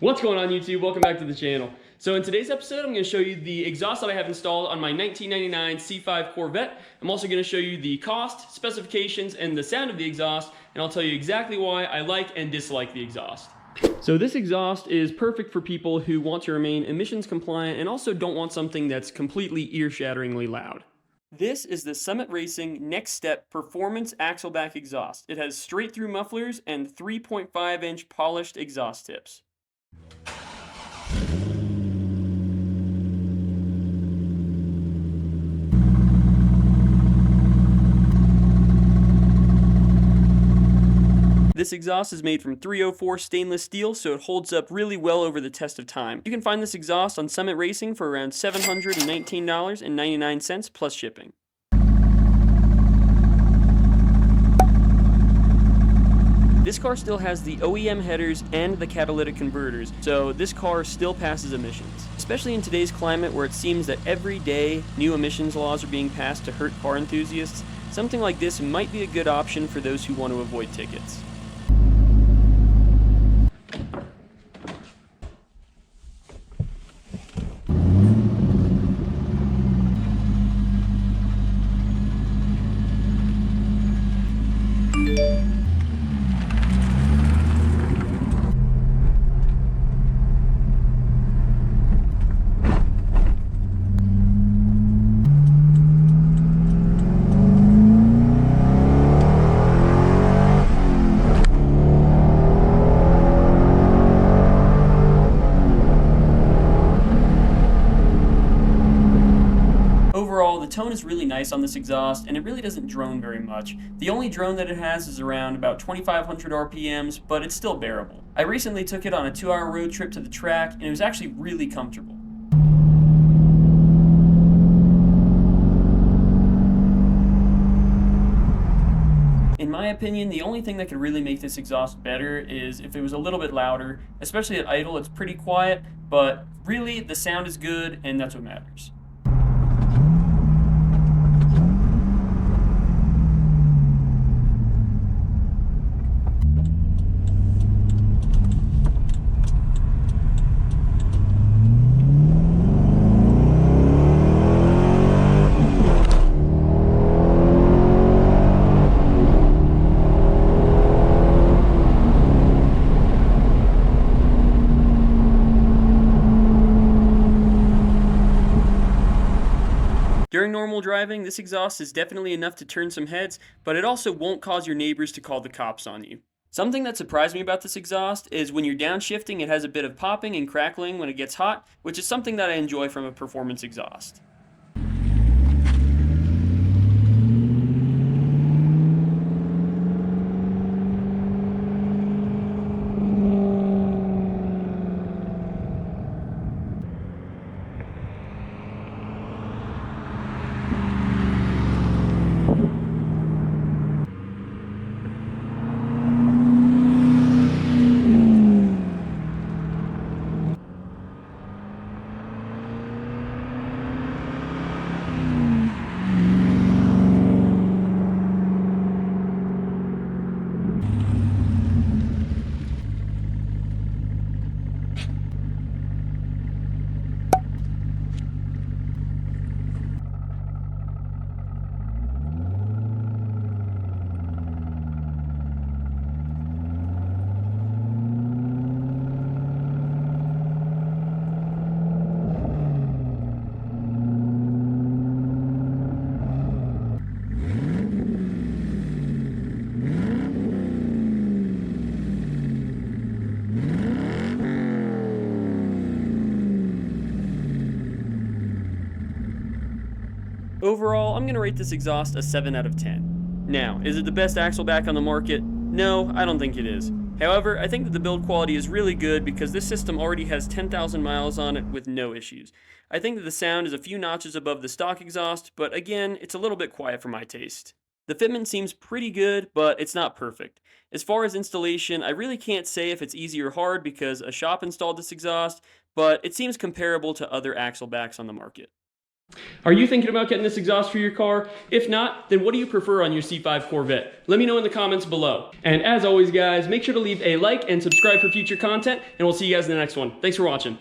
What's going on YouTube? Welcome back to the channel. So in today's episode, I'm going to show you the exhaust that I have installed on my 1999 C5 Corvette. I'm also going to show you the cost, specifications, and the sound of the exhaust, and I'll tell you exactly why I like and dislike the exhaust. So this exhaust is perfect for people who want to remain emissions compliant and also don't want something that's completely ear-shatteringly loud. This is the Summit Racing Next Step Performance Axleback Exhaust. It has straight-through mufflers and 3.5-inch polished exhaust tips. This exhaust is made from 304 stainless steel, so it holds up really well over the test of time. You can find this exhaust on Summit Racing for around $719.99 plus shipping. This car still has the OEM headers and the catalytic converters, so this car still passes emissions. Especially in today's climate where it seems that every day new emissions laws are being passed to hurt car enthusiasts, something like this might be a good option for those who want to avoid tickets. Overall, the tone is really nice on this exhaust, and it really doesn't drone very much. The only drone that it has is around about 2,500 RPMs, but it's still bearable. I recently took it on a 2-hour road trip to the track, and it was actually really comfortable. In my opinion, the only thing that could really make this exhaust better is if it was a little bit louder. Especially at idle, it's pretty quiet, but really the sound is good, and that's what matters. During normal driving, this exhaust is definitely enough to turn some heads, but it also won't cause your neighbors to call the cops on you. Something that surprised me about this exhaust is when you're downshifting, it has a bit of popping and crackling when it gets hot, which is something that I enjoy from a performance exhaust. Overall, I'm going to rate this exhaust a 7 out of 10. Now, is it the best Axleback on the market? No, I don't think it is. However, I think that the build quality is really good because this system already has 10,000 miles on it with no issues. I think that the sound is a few notches above the stock exhaust, but again, it's a little bit quiet for my taste. The fitment seems pretty good, but it's not perfect. As far as installation, I really can't say if it's easy or hard because a shop installed this exhaust, but it seems comparable to other Axlebacks on the market. Are you thinking about getting this exhaust for your car? If not, then what do you prefer on your C5 Corvette? Let me know in the comments below. And as always, guys, make sure to leave a like and subscribe for future content, and we'll see you guys in the next one. Thanks for watching.